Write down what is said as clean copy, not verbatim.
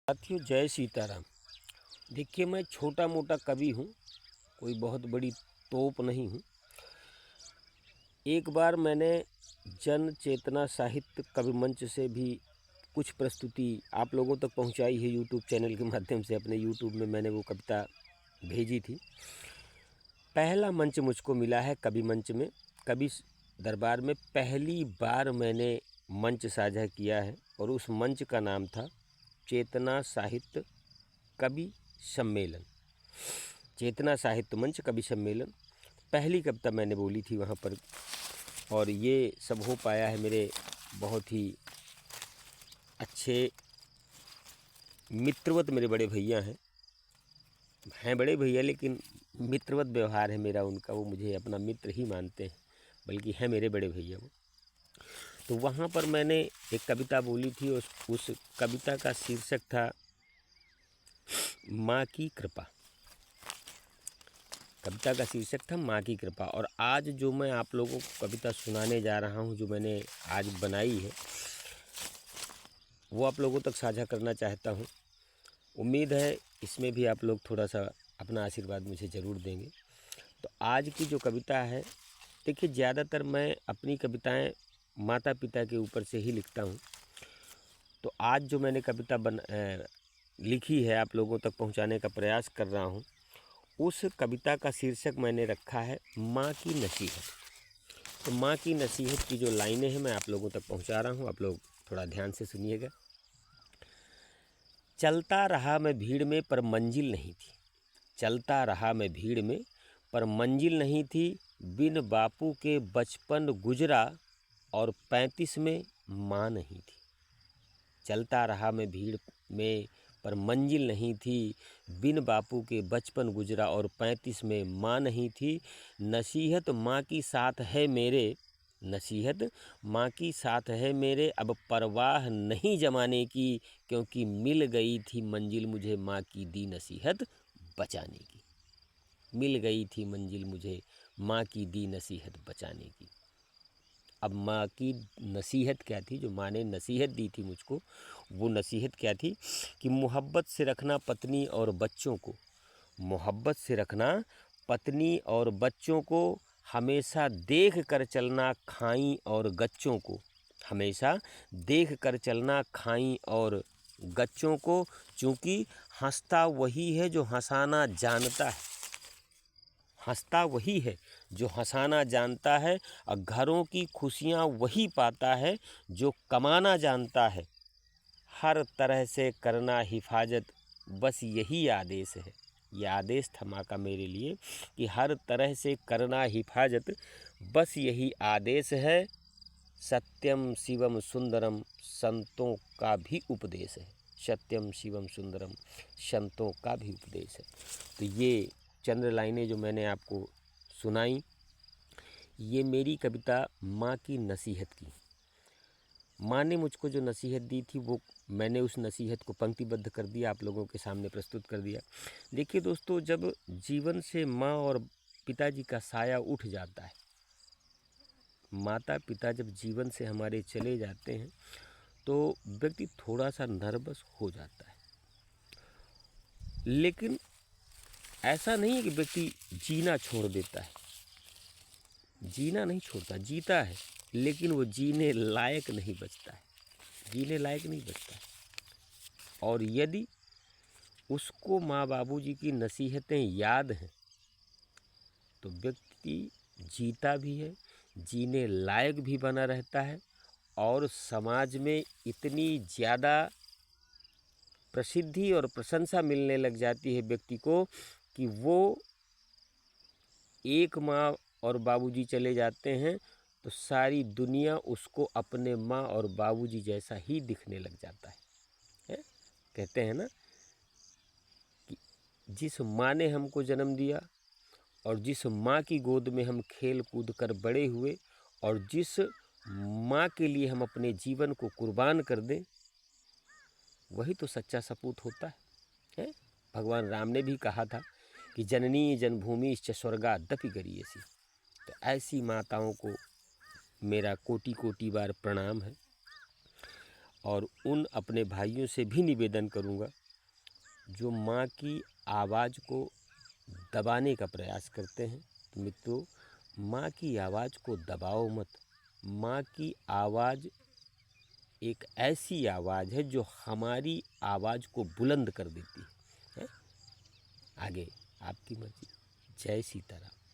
साथियों, जय सीताराम। देखिए, मैं छोटा मोटा कवि हूँ, कोई बहुत बड़ी तोप नहीं हूँ। एक बार मैंने जन चेतना साहित्य कवि मंच से भी कुछ प्रस्तुति आप लोगों तक पहुँचाई है। यूट्यूब चैनल के माध्यम से अपने यूट्यूब में मैंने वो कविता भेजी थी। पहला मंच मुझको मिला है कवि मंच में, कवि दरबार में पहली बार मैंने मंच साझा किया है और उस मंच का नाम था चेतना साहित्य कवि सम्मेलन। चेतना साहित्य मंच कवि सम्मेलन, पहली कविता मैंने बोली थी वहाँ पर। और ये सब हो पाया है मेरे बहुत ही अच्छे मित्रवत मेरे बड़े भैया हैं बड़े भैया, लेकिन मित्रवत व्यवहार है मेरा उनका। वो मुझे अपना मित्र ही मानते हैं, बल्कि है मेरे बड़े भैया वो। तो वहाँ पर मैंने एक कविता बोली थी। उस कविता का शीर्षक था माँ की कृपा। कविता का शीर्षक था माँ की कृपा। और आज जो मैं आप लोगों को कविता सुनाने जा रहा हूँ, जो मैंने आज बनाई है, वो आप लोगों तक साझा करना चाहता हूँ। उम्मीद है इसमें भी आप लोग थोड़ा सा अपना आशीर्वाद मुझे ज़रूर देंगे। तो आज की जो कविता है, देखिए, ज़्यादातर मैं अपनी कविताएं माता पिता के ऊपर से ही लिखता हूँ। तो आज जो मैंने कविता लिखी है, आप लोगों तक पहुँचाने का प्रयास कर रहा हूँ। उस कविता का शीर्षक मैंने रखा है माँ की नसीहत। तो माँ की नसीहत की जो लाइनें हैं मैं आप लोगों तक पहुंचा रहा हूं, आप लोग थोड़ा ध्यान से सुनिएगा। चलता रहा मैं भीड़ में पर मंजिल नहीं थी। चलता रहा मैं भीड़ में पर मंजिल नहीं थी। बिन बापू के बचपन गुजरा और 35 में माँ नहीं थी। चलता रहा मैं भीड़ में पर मंजिल नहीं थी। बिन बापू के बचपन गुजरा और 35 में माँ नहीं थी। नसीहत माँ की साथ है मेरे, नसीहत माँ की साथ है मेरे। अब परवाह नहीं जमाने की, क्योंकि मिल गई थी मंजिल मुझे माँ की दी नसीहत बचाने की। मिल गई थी मंजिल मुझे माँ की दी नसीहत बचाने की। अब माँ की नसीहत क्या थी, जो माँ ने नसीहत दी थी मुझको, वो नसीहत क्या थी कि मोहब्बत से रखना पत्नी और बच्चों को, मोहब्बत से रखना पत्नी और बच्चों को। हमेशा देख कर चलना खाई और गच्चों को, हमेशा देख कर चलना खाई और गच्चों को। चूँकि हंसता वही है जो हंसाना जानता है, हंसता वही है जो हंसाना जानता है। और घरों की खुशियाँ वही पाता है जो कमाना जानता है। हर तरह से करना हिफाजत, बस यही आदेश है। यह आदेश था माँ का मेरे लिए कि हर तरह से करना हिफाजत, बस यही आदेश है। सत्यम शिवम सुंदरम संतों का भी उपदेश है। सत्यम शिवम सुंदरम संतों का भी उपदेश है। तो ये चंद लाइनें जो मैंने आपको सुनाई, ये मेरी कविता माँ की नसीहत की। माँ ने मुझको जो नसीहत दी थी, वो मैंने उस नसीहत को पंक्तिबद्ध कर दिया, आप लोगों के सामने प्रस्तुत कर दिया। देखिए दोस्तों, जब जीवन से माँ और पिताजी का साया उठ जाता है, माता पिता जब जीवन से हमारे चले जाते हैं, तो व्यक्ति थोड़ा सा नर्वस हो जाता है। लेकिन ऐसा नहीं है कि व्यक्ति जीना छोड़ देता है। जीना नहीं छोड़ता, जीता है, लेकिन वो जीने लायक नहीं बचता है, जीने लायक नहीं बचता है। और यदि उसको माँ बाबूजी की नसीहतें याद हैं, तो व्यक्ति जीता भी है, जीने लायक भी बना रहता है। और समाज में इतनी ज़्यादा प्रसिद्धि और प्रशंसा मिलने लग जाती है व्यक्ति को कि वो एक माँ और बाबूजी चले जाते हैं तो सारी दुनिया उसको अपने माँ और बाबूजी जैसा ही दिखने लग जाता है? कहते हैं ना कि जिस माँ ने हमको जन्म दिया और जिस माँ की गोद में हम खेल कूद कर बड़े हुए और जिस माँ के लिए हम अपने जीवन को कुर्बान कर दें, वही तो सच्चा सपूत होता है? भगवान राम ने भी कहा था कि जननी जन्मभूमिश्च स्वर्गादपि गरीयसी। तो ऐसी माताओं को मेरा कोटि कोटि बार प्रणाम है। और उन अपने भाइयों से भी निवेदन करूँगा जो माँ की आवाज़ को दबाने का प्रयास करते हैं। तो मित्रों, माँ की आवाज़ को दबाओ मत। माँ की आवाज़ एक ऐसी आवाज़ है जो हमारी आवाज़ को बुलंद कर देती है। आगे आपकी मर्जी। जय सीताराम।